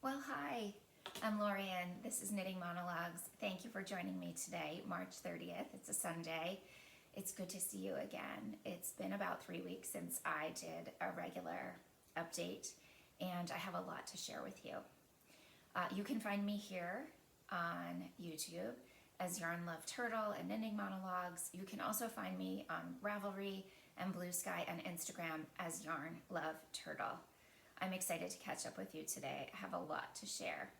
Well, hi, I'm Lorianne. This is Knitting Monologues. Thank you for joining me today, March 30th. It's a Sunday. It's good to see you again. It's been about 3 weeks since I did a regular update, and I have a lot to share with you. You can find me here on YouTube as Yarn Love Turtle and Knitting Monologues. You can also find me on Ravelry and Blue Sky and Instagram as Yarn Love Turtle. I'm excited to catch up with you today. I have a lot to share.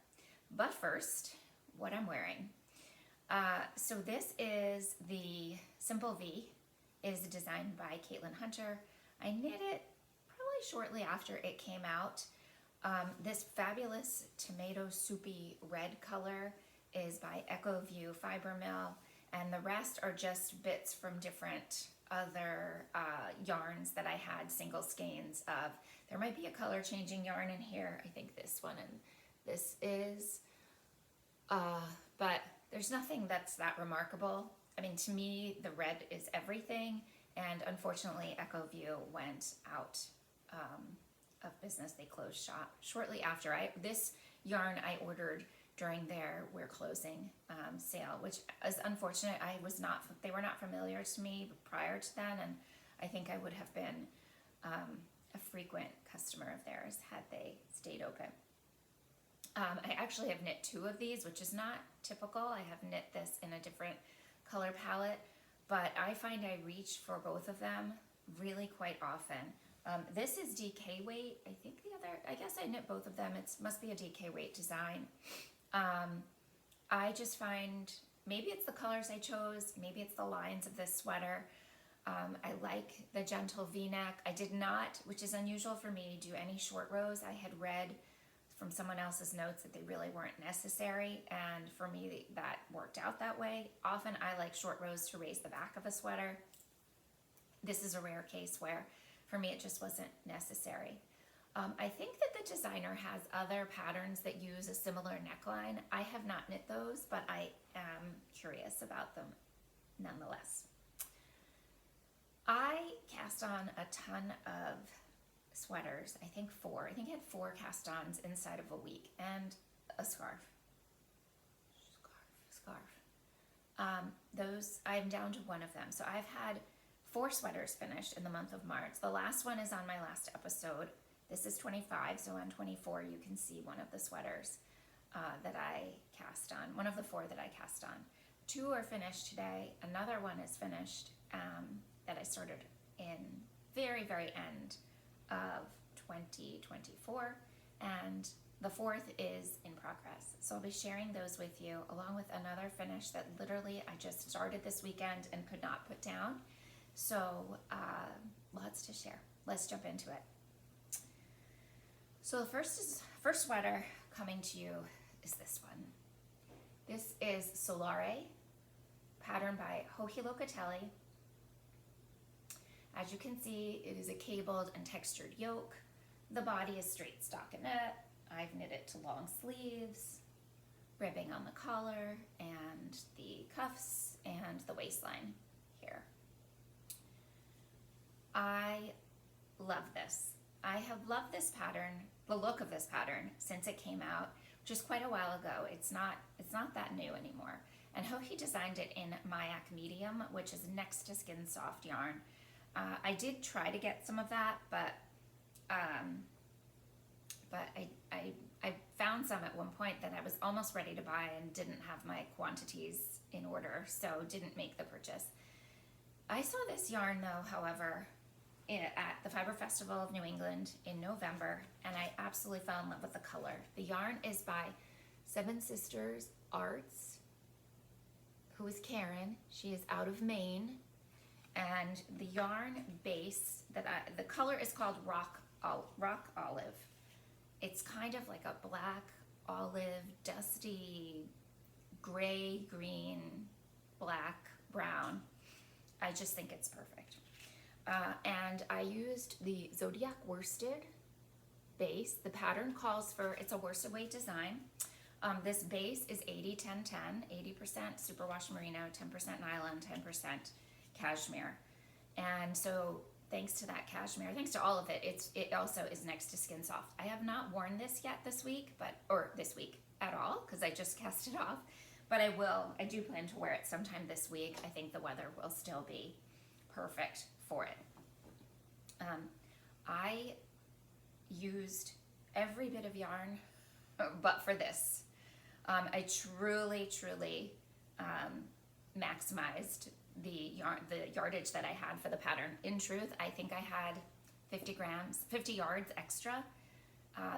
But first, what I'm wearing. So this is the Simple V. It is designed by Caitlin Hunter. I knit it probably shortly after it came out. This fabulous tomato soupy red color is by Echo View Fiber Mill, and the rest are just bits from different other yarns that I had single skeins of. There might be a color changing yarn in here. I think this one and this is, but there's nothing that's that remarkable. I mean, to me, the red is everything, and unfortunately, Echo View went out of business. They closed shop shortly after. This yarn I ordered during their We're Closing sale, which is unfortunate. They were not familiar to me prior to then, and I think I would have been a frequent customer of theirs had they stayed open. I actually have knit 2 of these, which is not typical. I have knit this in a different color palette, but I find I reach for both of them really quite often. This is DK weight. I think I guess I knit both of them. It must be a DK weight design. I just find, maybe it's the colors I chose, maybe it's the lines of this sweater. I like the gentle V-neck. I did not, which is unusual for me, do any short rows. I had read from someone else's notes that they really weren't necessary, and for me that worked out that way. Often I like short rows to raise the back of a sweater. This is a rare case where for me it just wasn't necessary. I think that the designer has other patterns that use a similar neckline. I have not knit those, but I am curious about them nonetheless. I cast on a ton of sweaters, I think 4. I think I had 4 cast-ons inside of a week, and a scarf. Those, I'm down to 1 of them. So I've had 4 sweaters finished in the month of March. The last one is on my last episode. This is 25, so on 24 you can see one of the sweaters that I cast on, one of the 4 that I cast on. 2 are finished today. Another one is finished that I started in very, very end of 2024, and the 4th is in progress. So I'll be sharing those with you, along with another finish that literally I just started this weekend and could not put down. So lots to share. Let's jump into it. So the first sweater coming to you is this one. This is Solare, patterned by Locatelli. As you can see, it is a cabled and textured yoke. The body is straight stockinette. I've knit it to long sleeves, ribbing on the collar and the cuffs and the waistline here. I love this. I have loved this pattern, the look of this pattern, since it came out, which is quite a while ago. It's not that new anymore. And Hohi designed it in Mayak Medium, which is next to Skin Soft yarn. I did try to get some of that, but I found some at one point that I was almost ready to buy and didn't have my quantities in order, so didn't make the purchase. I saw this yarn though, however, at the Fiber Festival of New England in November, and I absolutely fell in love with the color. The yarn is by Seven Sisters Arts, who is Karen. She is out of Maine. And the yarn base the color is called Rock Olive. It's kind of like a black olive, dusty, gray, green, black, brown. I just think it's perfect. And I used the Zodiac worsted base. The pattern calls for, it's a worsted weight design. This base is 80-10-10, 80% superwash merino, 10% nylon, 10% cashmere. And so thanks to that cashmere, thanks to all of it, it also is next to Skin Soft. I have not worn this yet this week, or this week at all, because I just cast it off. But I do plan to wear it sometime this week. I think the weather will still be perfect for it. I used every bit of yarn, but for this. I truly maximized the yardage that I had for the pattern. In truth, I think I had 50 yards extra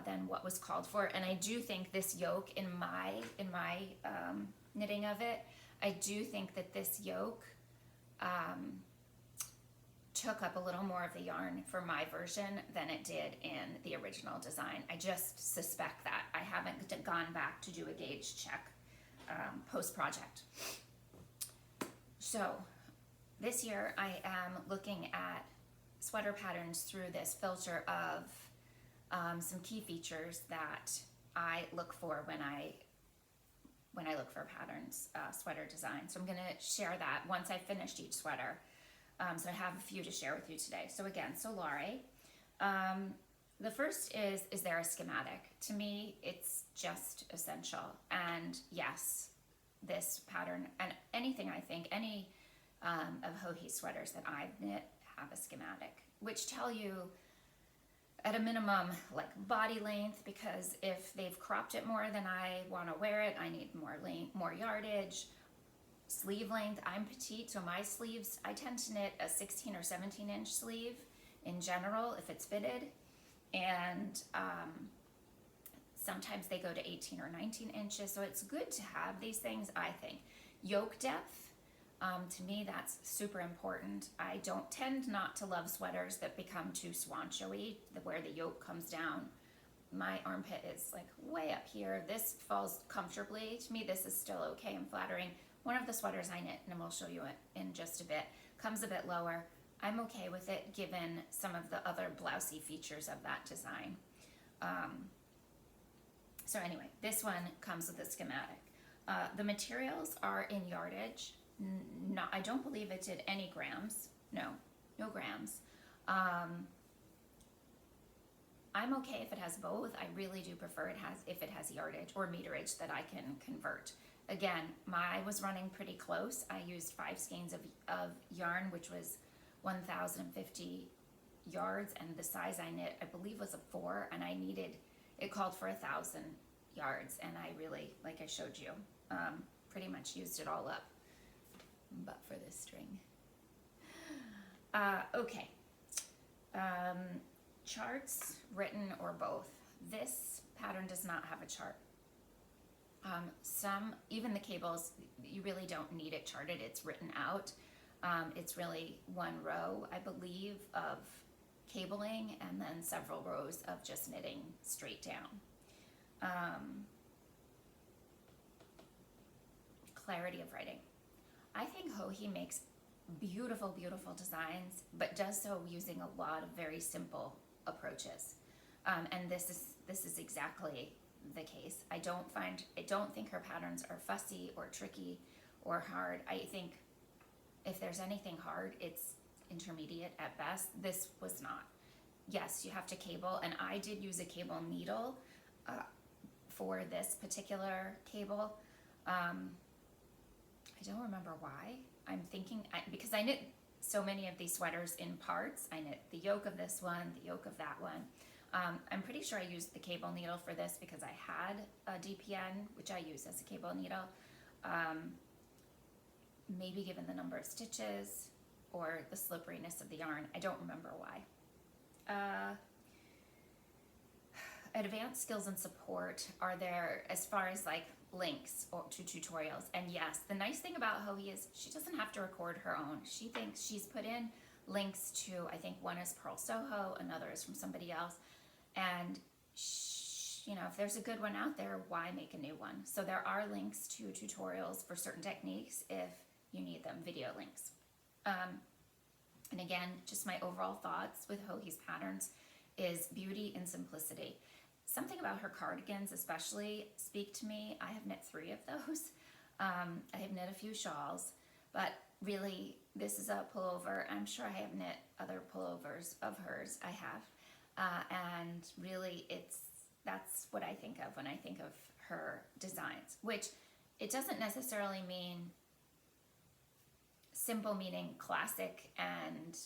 than what was called for. And I do think this yoke in my knitting of it, I do think that this yoke took up a little more of the yarn for my version than it did in the original design. I just suspect that. I haven't gone back to do a gauge check post-project. So this year I am looking at sweater patterns through this filter of some key features that I look for when I look for patterns, sweater design. So I'm gonna share that once I've finished each sweater. So I have a few to share with you today. So again, Solari. The first is there a schematic? To me, it's just essential. And yes, this pattern and anything, I think, any of Joji's sweaters that I've knit have a schematic, which tell you at a minimum like body length, because if they've cropped it more than I want to wear it, I need more length, more yardage. Sleeve length, I'm petite, so my sleeves, I tend to knit a 16 or 17 inch sleeve in general if it's fitted, and sometimes they go to 18 or 19 inches, so it's good to have these things, I think. Yoke depth, to me that's super important. I don't tend not to love sweaters that become too swancho-y, where the yoke comes down. My armpit is like way up here. This falls comfortably. To me, this is still okay and flattering. One of the sweaters I knit, and we'll show you it in just a bit, comes a bit lower. I'm okay with it given some of the other blousey features of that design. So anyway, this one comes with a schematic. The materials are in yardage. I don't believe it did any grams. No grams. I'm okay if it has both. I really do prefer if it has yardage or meterage that I can convert. Again, I was running pretty close. I used 5 skeins of yarn, which was 1,050 yards, and the size I knit, I believe, was a 4, and it called for 1,000 yards, and I really, like I showed you, pretty much used it all up, but for this string. Okay. Charts, written, or both. This pattern does not have a chart. Even the cables, you really don't need it charted, it's written out. It's really one row, I believe, of cabling and then several rows of just knitting straight down. Clarity of writing. I think Joji makes beautiful designs, but does so using a lot of very simple approaches. And this is exactly the case. I don't think her patterns are fussy or tricky or hard. I think if there's anything hard, it's intermediate at best. This was not. Yes, you have to cable, and I did use a cable needle for this particular cable. I don't remember why. I'm thinking, because I knit so many of these sweaters in parts. I knit the yoke of this one, the yoke of that one. I'm pretty sure I used the cable needle for this because I had a DPN, which I use as a cable needle. Maybe given the number of stitches or the slipperiness of the yarn. I don't remember why. Advanced skills and support are there as far as like links to tutorials. And yes, the nice thing about Joji is she doesn't have to record her own. She thinks she's put in links to, I think one is Pearl Soho, another is from somebody else. And if there's a good one out there, why make a new one? So there are links to tutorials for certain techniques if you need them, video links. And again, just my overall thoughts with Joji's patterns is beauty and simplicity. Something about her cardigans especially speak to me. I have knit 3 of those. I have knit a few shawls, but really, this is a pullover. I'm sure I have knit other pullovers of hers. I have. And really, that's what I think of when I think of her designs, which it doesn't necessarily mean simple, meaning classic and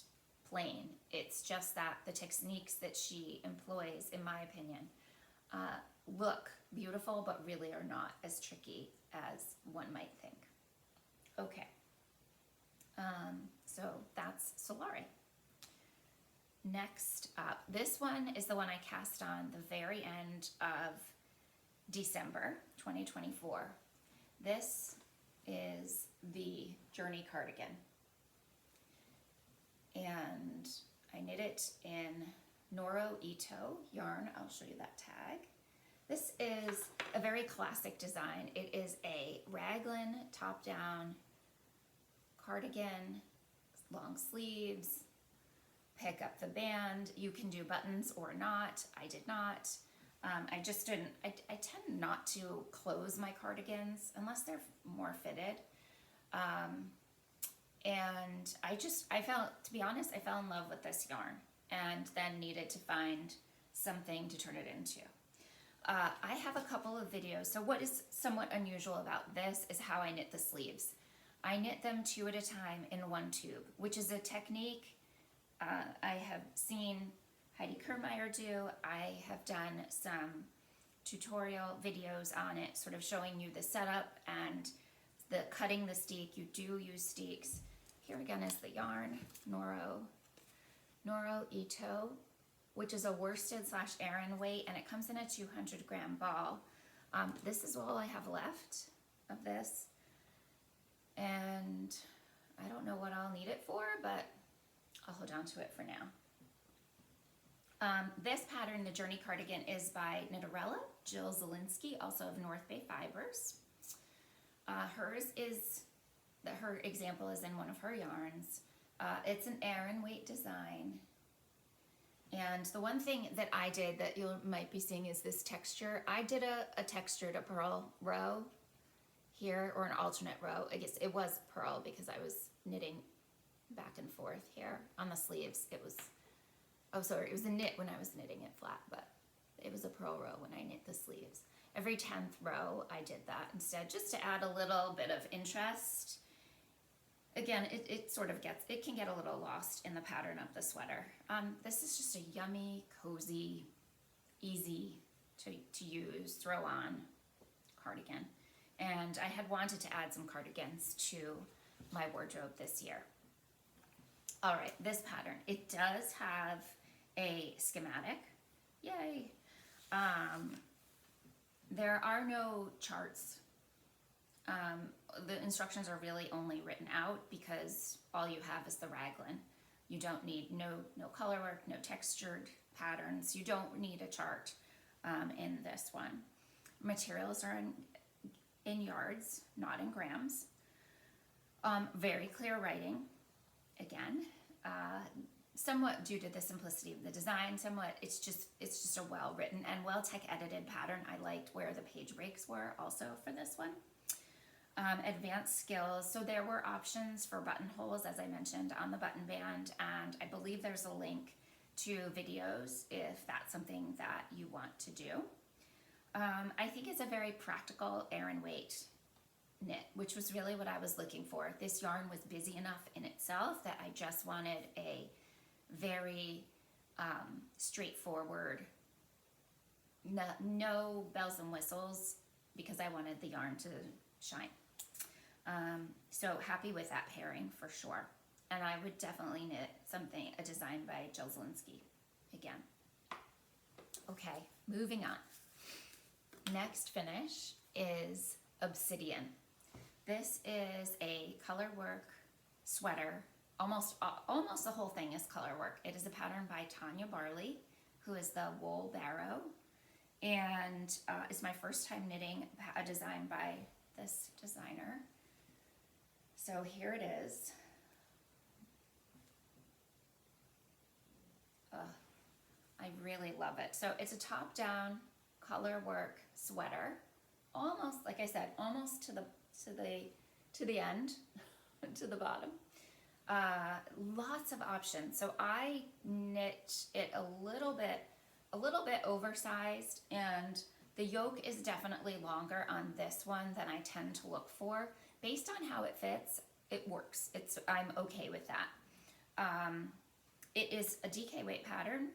plain. It's just that the techniques that she employs, in my opinion, look beautiful, but really are not as tricky as one might think. Okay, so that's Solari. Next up, this one is the one I cast on the very end of December 2024. This is the Journey Cardigan. And I knit it in Noro Ito yarn. I'll show you that tag. This is a very classic design. It is a raglan top-down cardigan, long sleeves, pick up the band. You can do buttons or not. I did not. I just didn't, I tend not to close my cardigans unless they're more fitted. And to be honest, I fell in love with this yarn and then needed to find something to turn it into. I have a couple of videos. So what is somewhat unusual about this is how I knit the sleeves. I knit them 2 at a time in one tube, which is a technique I have seen Heidi Kermeyer do. I have done some tutorial videos on it, sort of showing you the setup and the cutting the steek. You do use steeks. Here again is the yarn, Noro Ito, which is a worsted / Aran weight, and it comes in a 200-gram ball. This is all I have left of this, and I don't know what I'll need it for, but I'll hold on to it for now. This pattern, the Journey Cardigan, is by Knitterella, Jill Zielinski, also of North Bay Fibers. Her example is in one of her yarns. It's an Aran weight design. And the one thing that I did that you might be seeing is this texture. I did a textured pearl row here, or an alternate row. I guess it was pearl because I was knitting back and forth here on the sleeves. It was a knit when I was knitting it flat, but it was a pearl row when I knit the sleeves. Every 10th row I did that instead, just to add a little bit of interest. Again, it can get a little lost in the pattern of the sweater. This is just a yummy, cozy, easy to use, throw on cardigan. And I had wanted to add some cardigans to my wardrobe this year. All right, this pattern, it does have a schematic. Yay. There are no charts. The instructions are really only written out because all you have is the raglan. You don't need no color work, no textured patterns. You don't need a chart in this one. Materials are in yards, not in grams. Very clear writing, again. Somewhat due to the simplicity of the design, somewhat it's just a well-written and well-tech edited pattern. I liked where the page breaks were also for this one. Advanced skills, so there were options for buttonholes, as I mentioned, on the button band, and I believe there's a link to videos if that's something that you want to do. I think it's a very practical Aran weight knit, which was really what I was looking for. This yarn was busy enough in itself that I just wanted a very straightforward, no bells and whistles, because I wanted the yarn to shine. So happy with that pairing for sure. And I would definitely knit a design by Jill Zielinski again. Okay, moving on. Next finish is Obsidian. This is a color work sweater. Almost the whole thing is color work. It is a pattern by Tania Barley, who is the Wool Barrow. And it's my first time knitting a design by this designer. So here it is. I really love it. So it's a top-down color work sweater, almost, like I said, almost to the end. to the bottom. Lots of options. So I knit it a little bit oversized, and the yoke is definitely longer on this one than I tend to look for. Based on how it fits, it works. I'm okay with that. It is a DK weight pattern,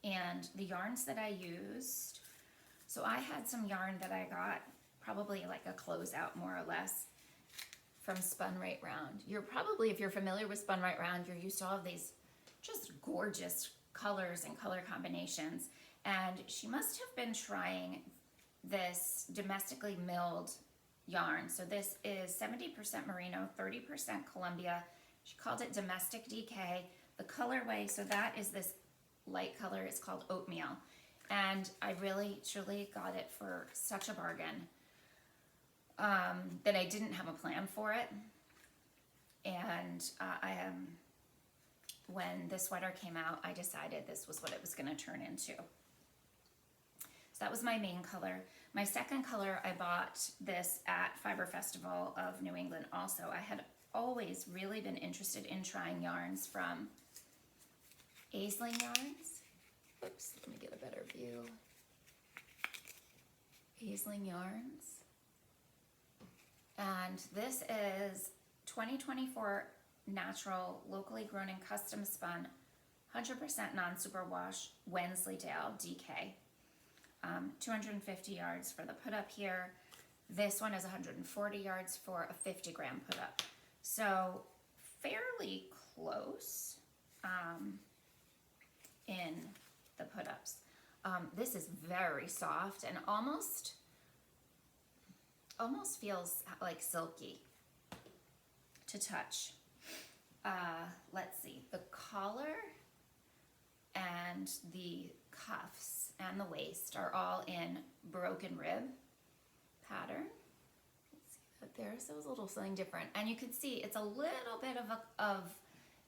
and the yarns that I used, so I had some yarn that I got, probably like a closeout more or less, from Spun Right Round. If you're familiar with Spun Right Round, you're used to all of these just gorgeous colors and color combinations. And she must have been trying this domestically milled yarn. So this is 70% merino, 30% Columbia. She called it domestic DK. The colorway, so that is this light color, it's called oatmeal. And I really, truly got it for such a bargain that I didn't have a plan for it. And when the sweater came out, I decided this was what it was going to turn into. So that was my main color. My second color, I bought this at Fiber Festival of New England also. I had always really been interested in trying yarns from Aisling Yarns. Oops, let me get a better view. Aisling Yarns. And this is 2024 natural, locally grown and custom spun, 100% non-superwash Wensleydale DK. 250 yards for the put up here. This one is 140 yards for a 50 gram put up. So fairly close in the put ups. This is very soft and almost feels like silky to touch. Let's see, the collar and the cuffs and the waist are all in broken rib pattern. Let's see that there, so it's a little something different. And you can see it's a little bit of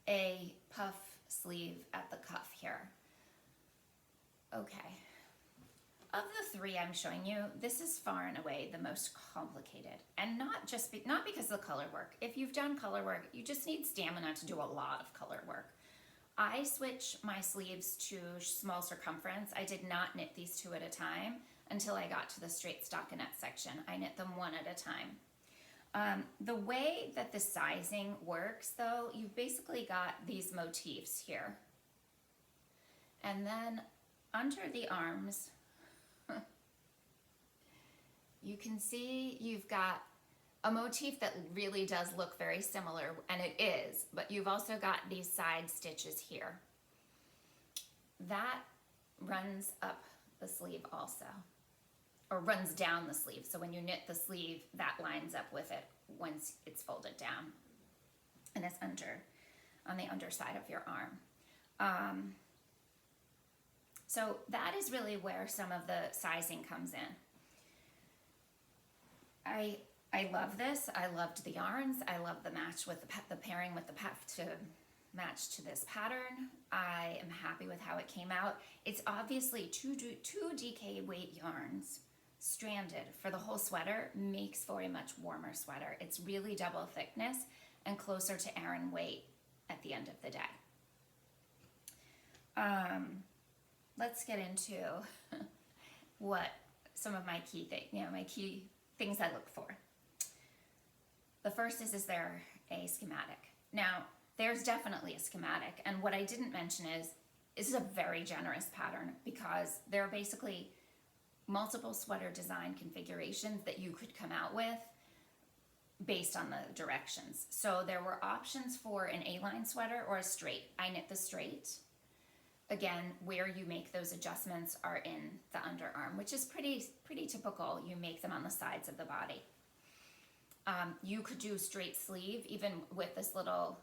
a puff sleeve at the cuff here. Okay. Of the three I'm showing you, this is far and away the most complicated, and not because of the color work. If you've done color work, you just need stamina to do a lot of color work. I switch my sleeves to small circumference. I did not knit these two at a time until I got to the straight stockinette section. I knit them one at a time. The way that the sizing works, though, you've basically got these motifs here, and then under the arms, you can see you've got a motif that really does look very similar, and it is, but you've also got these side stitches here. That runs up the sleeve also, or runs down the sleeve. So when you knit the sleeve, that lines up with it once it's folded down, and it's on the underside of your arm. So that is really where some of the sizing comes in. I love this. I loved the yarns. I love the match with the pairing with the to match to this pattern. I am happy with how it came out. It's obviously two DK weight yarns stranded for the whole sweater makes for a much warmer sweater. It's really double thickness and closer to Aran weight at the end of the day. Let's get into what some of my key things I look for. The first is there a schematic? Now, there's definitely a schematic, and what I didn't mention is this is a very generous pattern because there are basically multiple sweater design configurations that you could come out with based on the directions. So there were options for an A-line sweater or a straight. I knit the straight. Again, where you make those adjustments are in the underarm, which is pretty typical. You make them on the sides of the body. You could do straight sleeve, even with this little,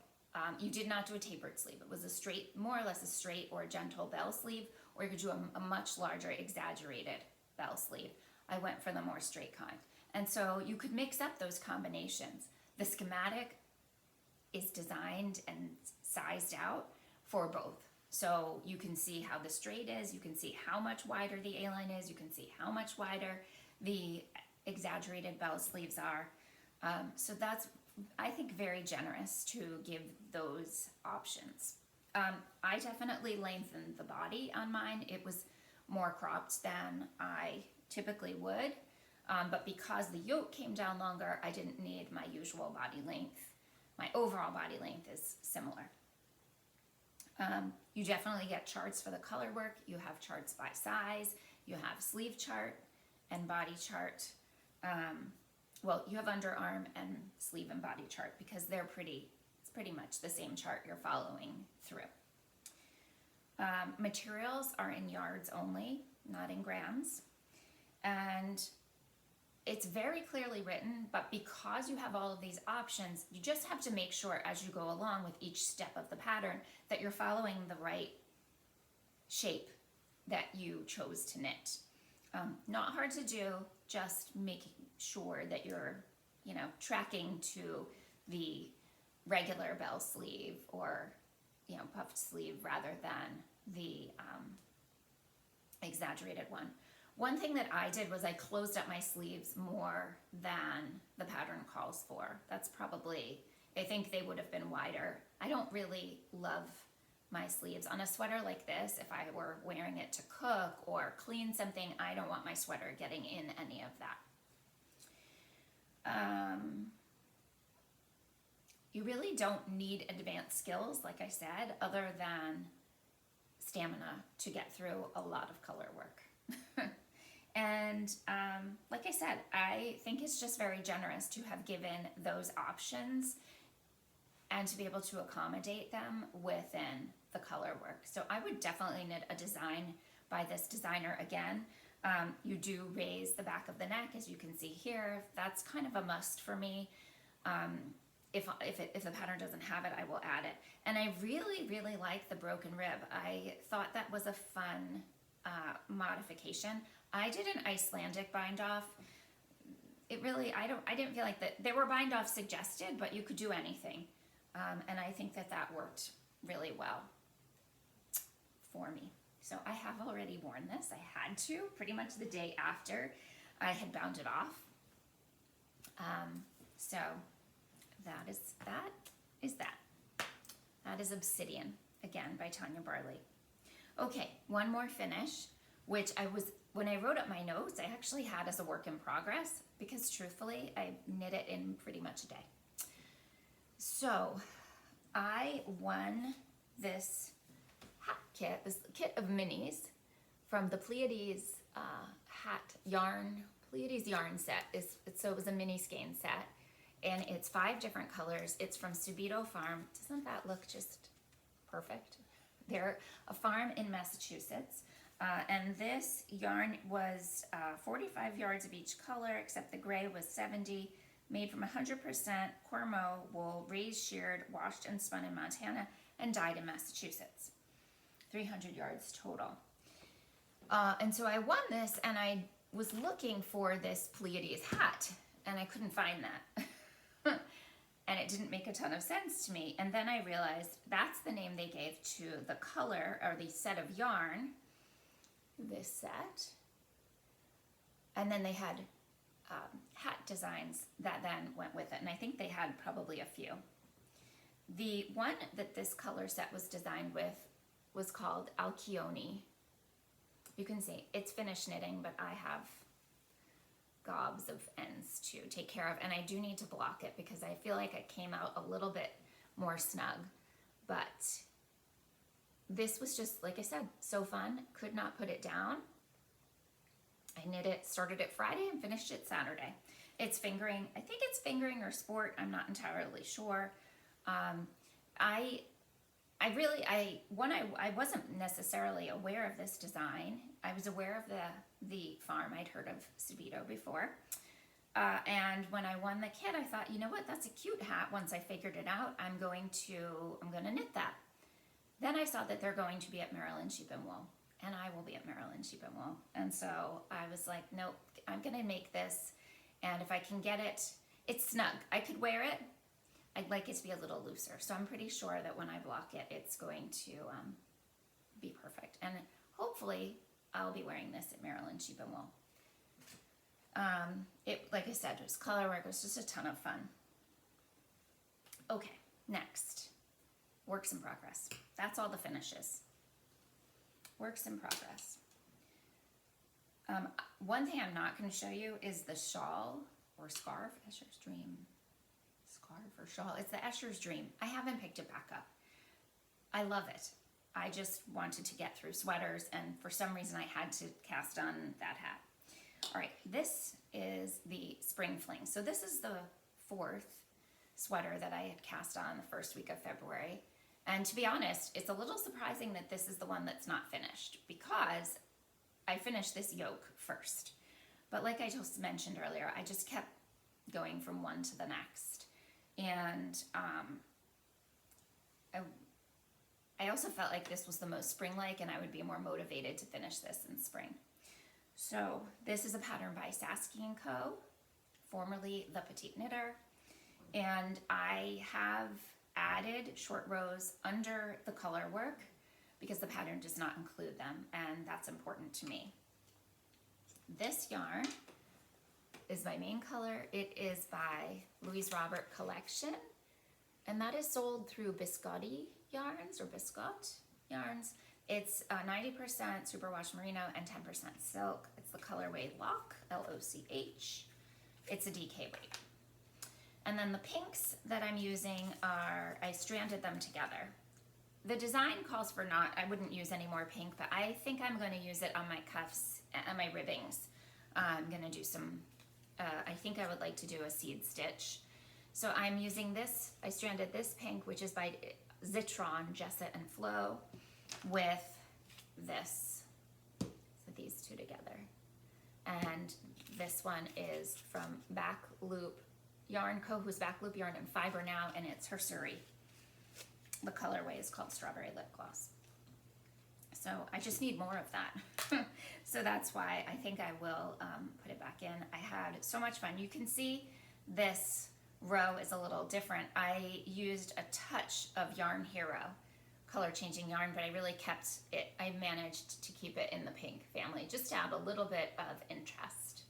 you did not do a tapered sleeve. It was a straight, more or less a straight or gentle bell sleeve, or you could do a much larger exaggerated bell sleeve. I went for the more straight kind. And so you could mix up those combinations. The schematic is designed and sized out for both. So you can see how the straight is, you can see how much wider the A-line is, you can see how much wider the exaggerated bell sleeves are. So that's I think, very generous to give those options. I definitely lengthened the body on mine. It was more cropped than I typically would, but because the yoke came down longer, I didn't need my usual body length. My overall body length is similar. You definitely get charts for the color work. You have charts by size. You have sleeve chart and body chart. Well, you have underarm and sleeve and body chart because it's pretty much the same chart you're following through. Materials are in yards only, not in grams. And it's very clearly written, but because you have all of these options, you just have to make sure as you go along with each step of the pattern that you're following the right shape that you chose to knit. Not hard to do, just making sure that you're, tracking to the regular bell sleeve or, puffed sleeve rather than the exaggerated one. One thing that I did was I closed up my sleeves more than the pattern calls for. That's probably, I think they would have been wider. I don't really love my sleeves on a sweater like this. If I were wearing it to cook or clean something, I don't want my sweater getting in any of that. You really don't need advanced skills, like I said, other than stamina to get through a lot of color work. And like I said, I think it's just very generous to have given those options and to be able to accommodate them within the color work. So I would definitely knit a design by this designer again. You do raise the back of the neck, as you can see here. That's kind of a must for me. If the pattern doesn't have it, I will add it. And I really, really like the broken rib. I thought that was a fun modification. I did an Icelandic bind off. I didn't feel like that. There were bind offs suggested, but you could do anything. And I think that worked really well for me. So I have already worn this. I had to, pretty much the day after I had bound it off. So that is that. That is Obsidian, again, by Tania Barley. Okay, one more finish, which when I wrote up my notes, I actually had as a work in progress because truthfully, I knit it in pretty much a day. So I won this hat kit, this kit of minis from the Pleiades Pleiades yarn set. So it was a mini skein set, and it's 5 different colors. It's from Subito Farm. Doesn't that look just perfect? They're a farm in Massachusetts. And this yarn was 45 yards of each color, except the gray was 70, made from 100% Cormo wool, raised, sheared, washed, and spun in Montana, and dyed in Massachusetts. 300 yards total. And so I won this, and I was looking for this Pleiades hat, and I couldn't find that. And it didn't make a ton of sense to me. And then I realized that's the name they gave to the color, or the set of yarn, this set. And then they had hat designs that then went with it, and I think they had probably a few. The one that this color set was designed with was called Alcyone. You can see it's finished knitting, but I have gobs of ends to take care of, and I do need to block it because I feel like it came out a little bit more snug. But this was just, like I said, so fun. Could not put it down. I knit it, started it Friday and finished it Saturday. It's fingering, I think it's fingering or sport, I'm not entirely sure. I wasn't necessarily aware of this design. I was aware of the farm. I'd heard of Subito before. And when I won the kit, I thought, you know what, that's a cute hat. Once I figured it out, I'm going to knit that. Then I saw that they're going to be at Maryland Sheep and Wool, and I will be at Maryland Sheep and Wool. And so I was like, nope, I'm going to make this. And if I can get it, it's snug. I could wear it. I'd like it to be a little looser. So I'm pretty sure that when I block it, it's going to be perfect. And hopefully I'll be wearing this at Maryland Sheep and Wool. Like I said, it was color work. It was just a ton of fun. Okay, next, works in progress. That's all the finishes. Works in progress. One thing I'm not going to show you is the shawl or scarf, Escher's Dream. Scarf or shawl. It's the Escher's Dream. I haven't picked it back up. I love it. I just wanted to get through sweaters, and for some reason I had to cast on that hat. All right, this is the Springfling. So this is the 4th sweater that I had cast on the first week of February. And to be honest, it's a little surprising that this is the one that's not finished, because I finished this yoke first. But like I just mentioned earlier, I just kept going from one to the next. And I also felt like this was the most spring-like, and I would be more motivated to finish this in spring. So this is a pattern by Saskie & Co., formerly the Petite Knitter. And I have added short rows under the color work because the pattern does not include them, and that's important to me. This yarn is my main color. It is by Louise Robert Collection, and that is sold through Biscotti yarns or Biscott yarns. It's 90% superwash merino and 10% silk. It's the colorway Loch, L-O-C-H. It's a DK weight. And then the pinks that I'm using are, I stranded them together. The design calls for not, I wouldn't use any more pink, but I think I'm going to use it on my cuffs and my ribbings. I'm going to do some, I think I would like to do a seed stitch. So I'm using this, I stranded this pink, which is by Zitron, Gesa and Flow, with this, so these two together. And this one is from Back Loop Yarn Co., who's Back Loop Yarn and Fiber now, and it's her Suri. The colorway is called Strawberry Lip Gloss. So I just need more of that. So that's why I think I will put it back in. I had so much fun. You can see this row is a little different. I used a touch of Yarn Hero color changing yarn, but I really kept it, I managed to keep it in the pink family, just to add a little bit of interest.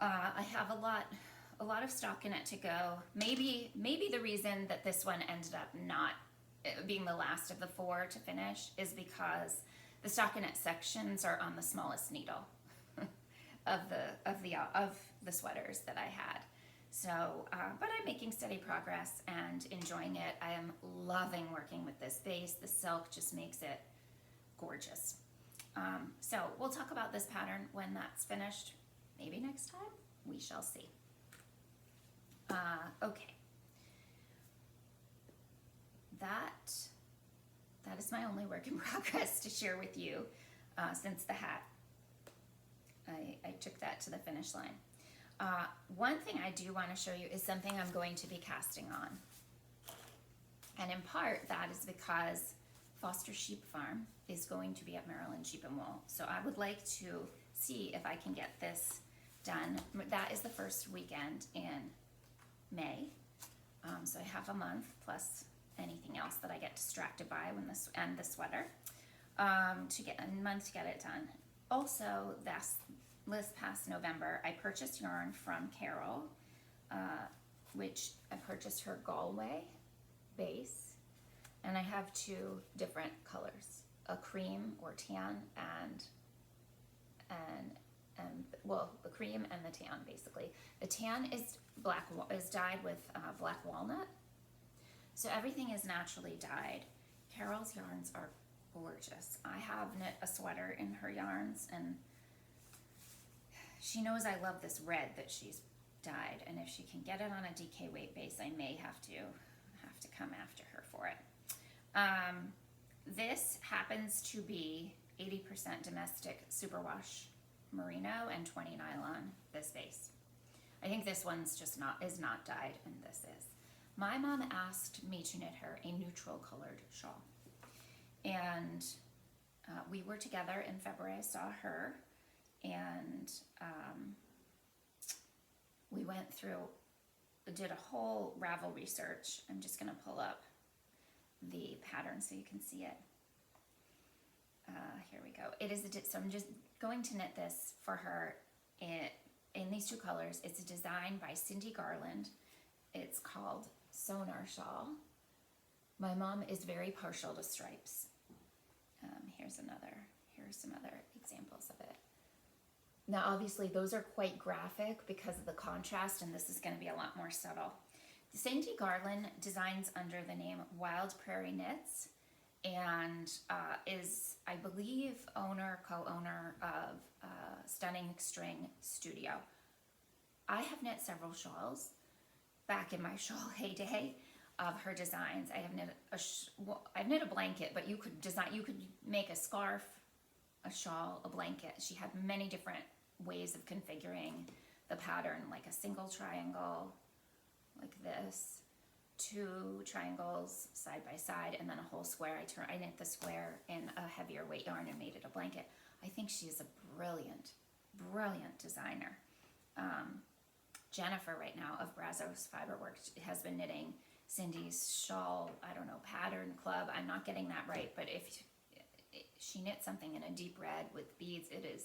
I have a lot of stock in it to go. Maybe the reason that this one ended up not being the last of the 4 to finish is because the stockinette sections are on the smallest needle of the sweaters that I had. So, but I'm making steady progress and enjoying it. I am loving working with this base. The silk just makes it gorgeous. So we'll talk about this pattern when that's finished. Maybe next time, we shall see. Okay. That is my only work in progress to share with you since the hat. I took that to the finish line. One thing I do want to show you is something I'm going to be casting on. And in part, that is because Foster Sheep Farm is going to be at Maryland Sheep and Wool. So I would like to see if I can get this done. That is the first weekend in May. So I have a month plus anything else that I get distracted by when this and the sweater to get a month to get it done. Also, this past November, I purchased yarn from Carol, which I purchased her Galway base, and I have 2 different colors, a cream or tan and well, the cream and the tan basically. The tan is dyed with black walnut, so everything is naturally dyed. Carol's yarns are gorgeous. I have knit a sweater in her yarns, and she knows I love this red that she's dyed, and if she can get it on a DK weight base, I may have to come after her for it. This happens to be 80% domestic superwash merino and 20 nylon, this base. I think this one's just is not dyed, and this is. My mom asked me to knit her a neutral colored shawl, and we were together in February. I saw her, and we went through, did a whole Ravel research. I'm just going to pull up the pattern so you can see it. Here we go. It is so I'm just going to knit this for her in these 2 colors. It's a design by Cindy Garland. It's called Sonar shawl. My mom is very partial to stripes. Here's some other examples of it. Now, obviously, those are quite graphic because of the contrast, and this is going to be a lot more subtle. Cindy Garland designs under the name Wild Prairie Knits, and is, I believe, co-owner of Stunning String Studio. I have knit several shawls back in my shawl heyday of her designs. I have knit I've knit a blanket, but you could make a scarf, a shawl, a blanket. She had many different ways of configuring the pattern, like a single triangle, like this, 2 triangles side by side, and then a whole square. I knit the square in a heavier weight yarn and made it a blanket. I think she is a brilliant, brilliant designer. Jennifer right now of Brazos Fiberworks has been knitting Cindy's shawl, I don't know, pattern club. I'm not getting that right, but if she knit something in a deep red with beads, it is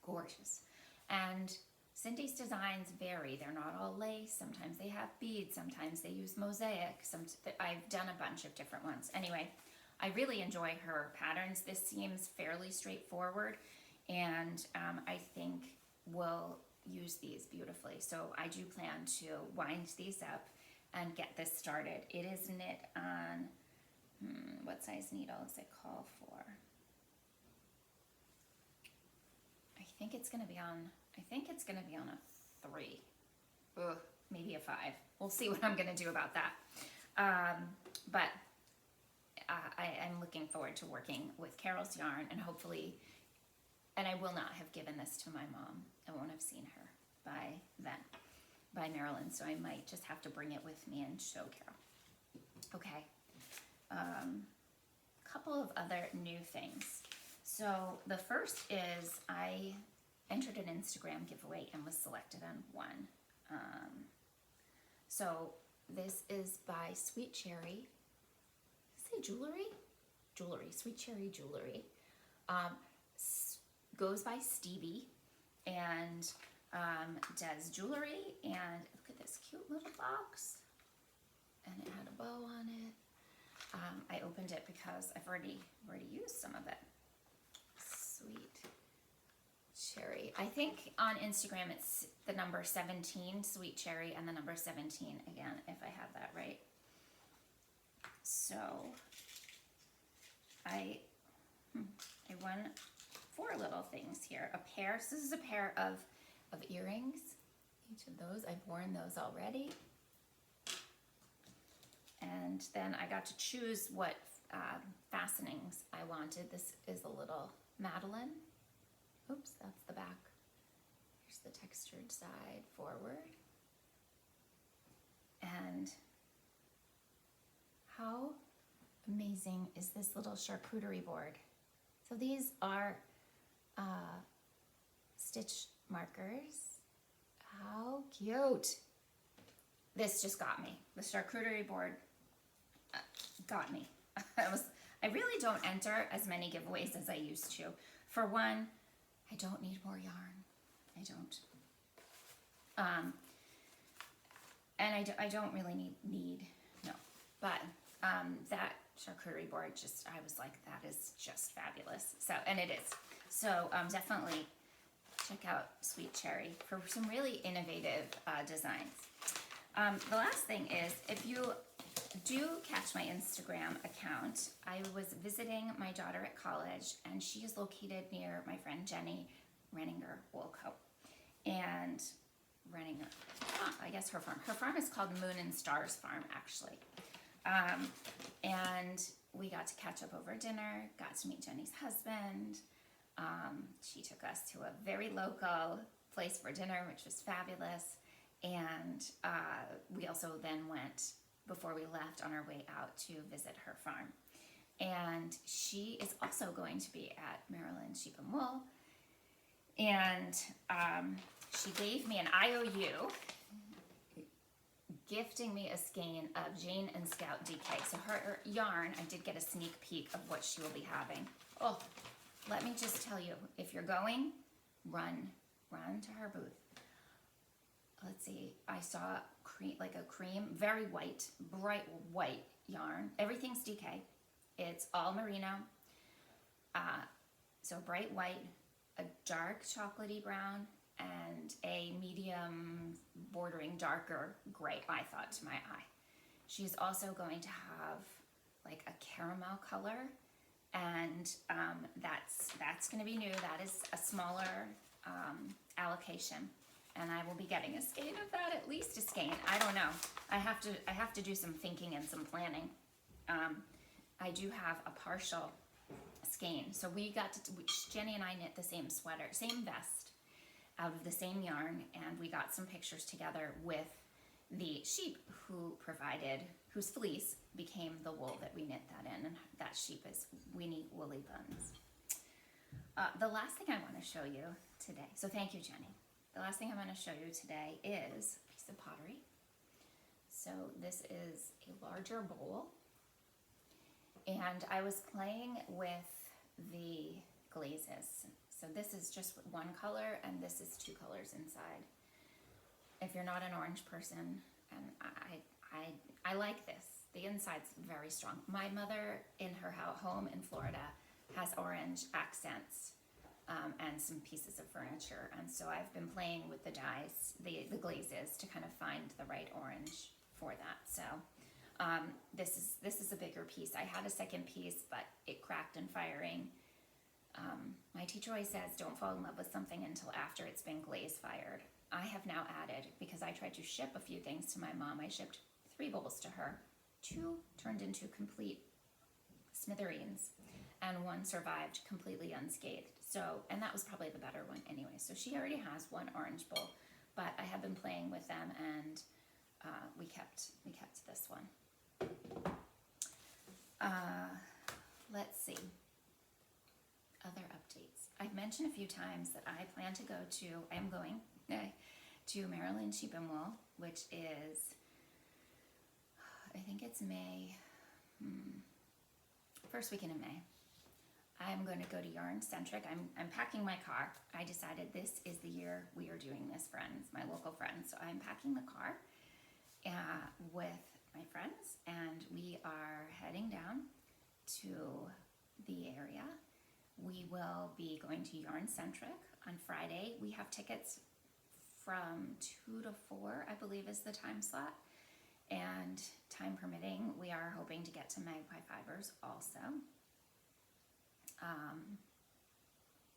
gorgeous. And Cindy's designs vary. They're not all lace. Sometimes they have beads. Sometimes they use mosaic. I've done a bunch of different ones. Anyway, I really enjoy her patterns. This seems fairly straightforward, and I think we'll use these beautifully. So I do plan to wind these up and get this started. It is knit on, what size needle does it call for? I think it's gonna be on a 3. Ugh, maybe a 5. We'll see what I'm gonna do about that. But I'm looking forward to working with Carol's yarn, and hopefully, and I will not have given this to my mom. I won't have seen her by Marilyn, so I might just have to bring it with me and show Carol. Okay, couple of other new things. So the first is I entered an Instagram giveaway and was selected on one. So this is by Sweet Cherry. Say jewelry? Jewelry, Sweet Cherry Jewelry. Goes by Stevie and does jewelry, and look at this cute little box, and it had a bow on it. I opened it because I've already used some of it. Sweet Cherry. I think on Instagram it's the number 17, Sweet Cherry, and the number 17 again, if I have that right. So I won 4 little things here. A pair. So this is a pair of earrings. Each of those, I've worn those already. And then I got to choose what fastenings I wanted. This is a little Madeline. Oops, that's the back. Here's the textured side forward. And how amazing is this little charcuterie board? So these are stitch markers. How cute. This just got me. The charcuterie board got me. I really don't enter as many giveaways as I used to. For one, I don't need more yarn. I don't. And I don't really need no. But that charcuterie board I was like, that is just fabulous. So, and it is. So definitely check out Sweet Cherry for some really innovative designs. The last thing is, if you do catch my Instagram account, I was visiting my daughter at college, and she is located near my friend Jenny Renninger Woolco. And Renninger, I guess her farm. Her farm is called Moon and Stars Farm, actually. And we got to catch up over dinner, got to meet Jenny's husband. She took us to a very local place for dinner, which was fabulous. And we also then went, before we left, on our way out to visit her farm. And she is also going to be at Maryland Sheep and Wool. And she gave me an IOU, gifting me a skein of Jane and Scout DK. So her yarn, I did get a sneak peek of what she will be having. Oh, let me just tell you, if you're going, run to her booth. let's see, I saw cream, like a cream, very white, bright white yarn. Everything's DK. It's all merino. So bright white, a dark chocolatey brown, and a medium bordering darker gray, I thought, to my eye. She's also going to have like a caramel color, and that's going to be new. That is a smaller allocation, and I will be getting a skein of that, at least a skein. I don't know. I have to do some thinking and some planning. I do have a partial skein, so we got to Jenny and I knit the same sweater, same vest, out of the same yarn, and we got some pictures together with the sheep whose fleece became the wool that we knit that in, and that sheep is Weenie Woolly Buns. The last thing I want to show you today, so thank you, Jenny. The last thing I want to show you today is a piece of pottery. So this is a larger bowl, and I was playing with the glazes. So this is just one color, and this is two colors inside. If you're not an orange person, and I like this. The inside's very strong. My mother, in her home in Florida, has orange accents and some pieces of furniture, and so I've been playing with the dyes, the glazes, to kind of find the right orange for that. So this is a bigger piece. I had a second piece, but it cracked in firing. My teacher always says, don't fall in love with something until after it's been glaze fired. I have now added, because I tried to ship a few things to my mom, I shipped 3 bowls to her. 2 turned into complete smithereens, and 1 survived completely unscathed. So, and that was probably the better one anyway. So she already has 1 orange bowl, but I have been playing with them, and we kept this one. Let's see. Other updates. I've mentioned a few times that I plan to go to, I am going to Maryland Sheep and Wool, which is, I think it's May, first weekend in May. I'm going to go to Yarn Centric. I'm packing my car. I decided this is the year we are doing this, friends, my local friends. So I'm packing the car with my friends, and we are heading down to the area. We will be going to Yarn Centric on Friday. We have tickets from 2 to 4, I believe, is the time slot. And time permitting, we are hoping to get to Magpie Fibers also.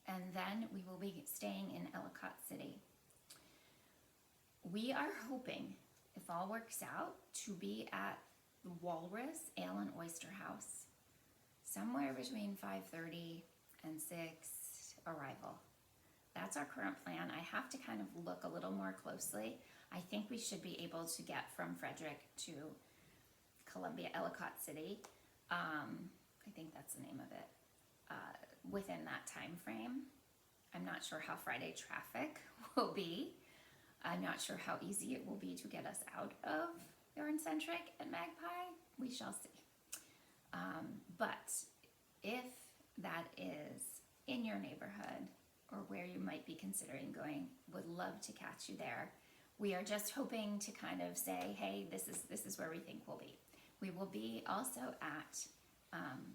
And then we will be staying in Ellicott City. We are hoping, if all works out, to be at the Walrus Ale and Oyster House somewhere between 5:30 and 6 arrival. That's our current plan. I have to kind of look a little more closely. I think we should be able to get from Frederick to Columbia, Ellicott City. I think that's the name of it. Within that time frame. I'm not sure how Friday traffic will be. I'm not sure how easy it will be to get us out of Yarn Centric and Magpie. We shall see. But if that is in your neighborhood or where you might be considering going, would love to catch you there. We are just hoping to kind of say, hey, this is where we think we'll be. We will be also at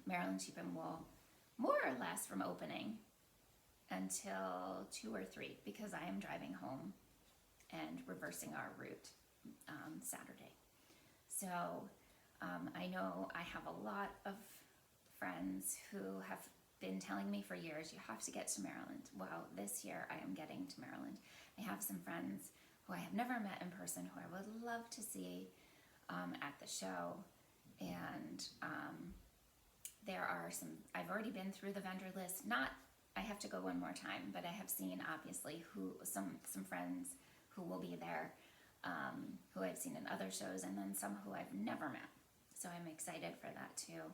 Maryland Sheep and Wool, more or less from opening until 2 or 3, because I am driving home and reversing our route Saturday. So I know I have a lot of friends who have been telling me for years, you have to get to Maryland. Well, this year I am getting to Maryland. I have some friends who I have never met in person who I would love to see at the show. And there are some, I've already been through the vendor list. I have to go one more time, but I have seen obviously some friends who will be there, who I've seen in other shows, and then some who I've never met. So I'm excited for that too.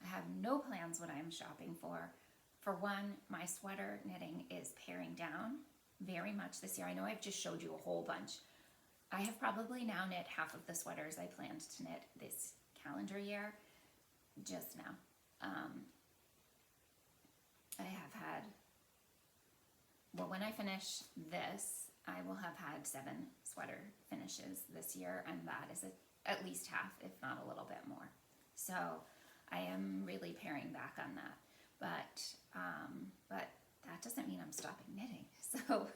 I have no plans what I'm shopping for. For one, my sweater knitting is paring down very much this year. I know I've just showed you a whole bunch. I have probably now knit half of the sweaters I planned to knit this calendar year, just now. I have had, well, when I finish this, I will have had 7 sweater finishes this year, and that is at least half, if not a little bit more. So I am really paring back on that, but that doesn't mean I'm stopping knitting. So,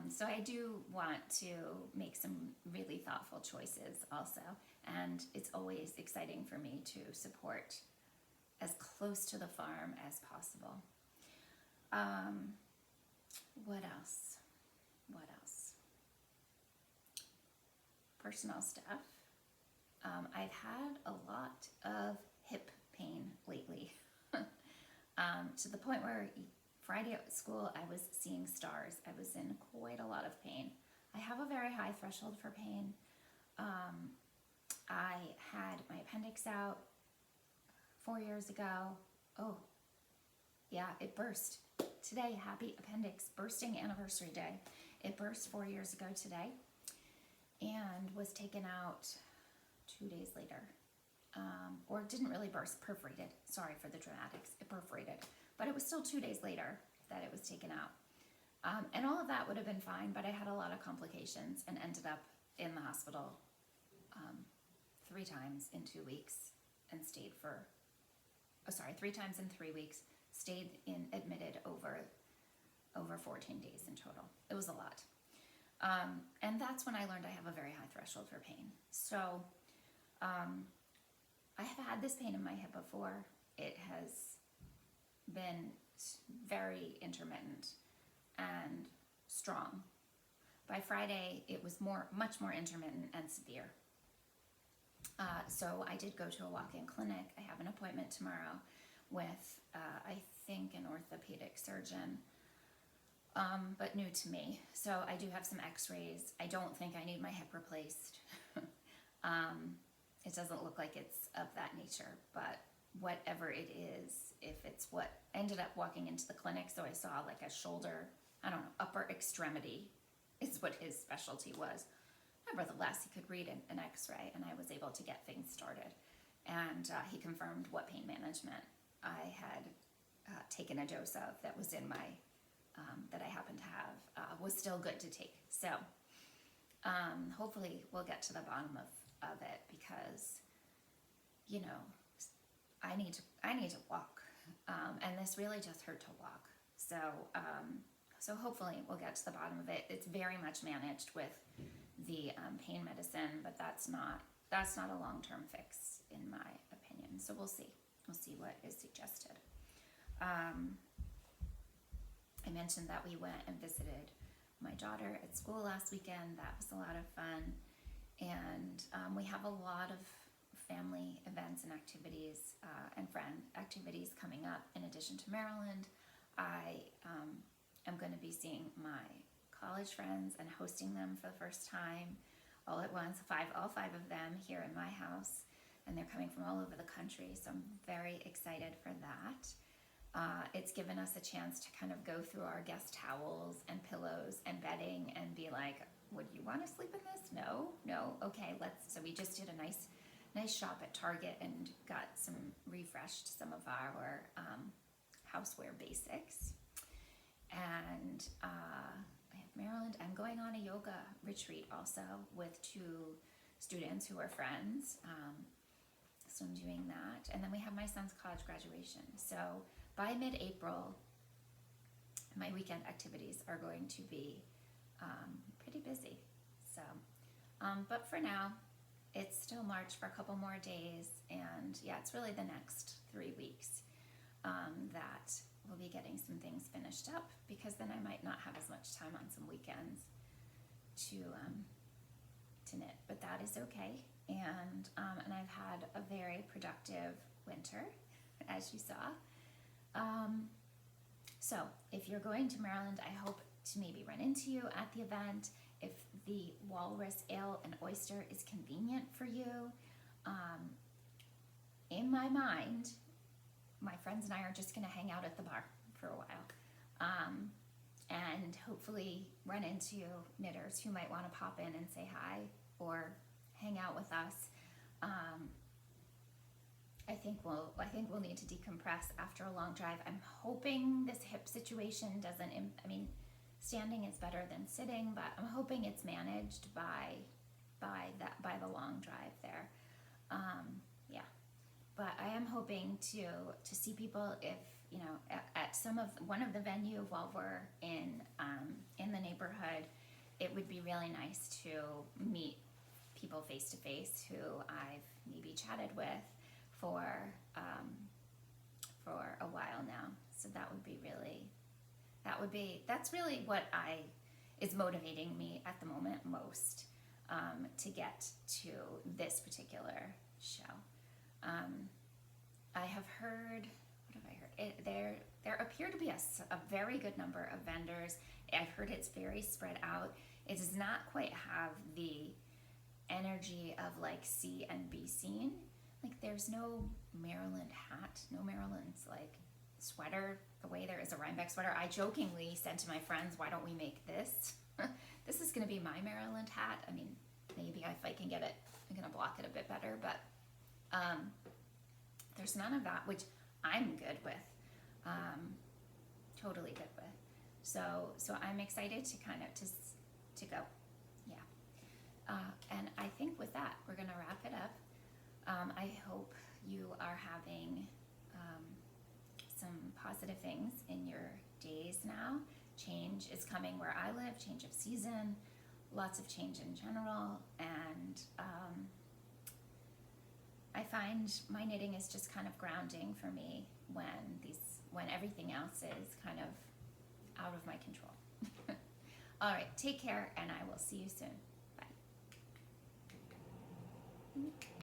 so I do want to make some really thoughtful choices also, and it's always exciting for me to support as close to the farm as possible. What else? What else? Personal stuff. I've had a lot of hip pain lately, to the point where Friday at school I was seeing stars. I was in quite a lot of pain. I have a very high threshold for pain. I had my appendix out 4 years ago. Oh, yeah, it burst. Today, happy appendix bursting anniversary day. It burst 4 years ago today and was taken out 2 days later. Or didn't really burst, perforated. Sorry for the dramatics, it perforated. But it was still 2 days later that it was taken out. And all of that would have been fine, but I had a lot of complications and ended up in the hospital 3 times in 2 weeks and stayed for, 3 times in 3 weeks, stayed admitted over 14 days in total. It was a lot. And that's when I learned I have a very high threshold for pain. So I have had this pain in my hip before. It has been very intermittent and strong. By Friday, it was much more intermittent and severe. So I did go to a walk-in clinic. I have an appointment tomorrow with, I think, an orthopedic surgeon, but new to me. So I do have some x-rays. I don't think I need my hip replaced. It doesn't look like it's of that nature, but whatever it is, if it's what ended up walking into the clinic, so I saw like a shoulder, upper extremity is what his specialty was. Nevertheless, he could read an x-ray, and I was able to get things started. And he confirmed what pain management I had taken a dose of that was in my, that I happened to have, was still good to take. So hopefully we'll get to the bottom of it, because, you know, I need to walk, and this really just hurt to walk. So so hopefully we'll get to the bottom of it. It's very much managed with the pain medicine, but that's not a long-term fix in my opinion. So we'll see what is suggested. I mentioned that we went and visited my daughter at school last weekend. That was a lot of fun, and we have a lot of family events and activities and friend activities coming up. In addition to Maryland, I am going to be seeing my college friends and hosting them for the first time all at once, all five of them here in my house, and they're coming from all over the country, so I'm very excited for that. It's given us a chance to kind of go through our guest towels and pillows and bedding and be like, would you want to sleep in this? No, okay, so we just did a nice shop at Target and refreshed some of our houseware basics. And I have Maryland. I'm going on a yoga retreat also with 2 students who are friends. So I'm doing that. And then we have my son's college graduation. So by mid-April, my weekend activities are going to be pretty busy. So, but for now, it's still March for a couple more days. And yeah, it's really the next 3 weeks that we'll be getting some things finished up, because then I might not have as much time on some weekends to knit, but that is okay. And I've had a very productive winter, as you saw. So if you're going to Maryland, I hope to maybe run into you at the event. If the Walrus Ale and Oyster is convenient for you, in my mind, my friends and I are just going to hang out at the bar for a while, and hopefully run into knitters who might want to pop in and say hi or hang out with us. I think we'll need to decompress after a long drive. I'm hoping this hip situation doesn't, standing is better than sitting, but I'm hoping it's managed by the long drive there. Yeah, but I am hoping to see people, if you know, at one of the venue while we're in the neighborhood. It would be really nice to meet people face to face who I've maybe chatted with for a while now. So that's really what is motivating me at the moment most, to get to this particular show. I have heard, what have I heard? There appear to be a very good number of vendors. I've heard it's very spread out. It does not quite have the energy of like C and B scene. Like there's no Maryland hat, no Maryland's like sweater the way there is a Rhinebeck sweater. I jokingly said to my friends, why don't we make this? This is gonna be my Maryland hat. I mean, maybe if I can get it, I'm gonna block it a bit better, but there's none of that, which I'm good with, totally good with. So I'm excited to kind of to go, yeah. And I think with that, we're gonna wrap it up. I hope you are having some positive things in your days now. Change is coming where I live, change of season, lots of change in general, and I find my knitting is just kind of grounding for me when everything else is kind of out of my control. All right, take care, and I will see you soon. Bye.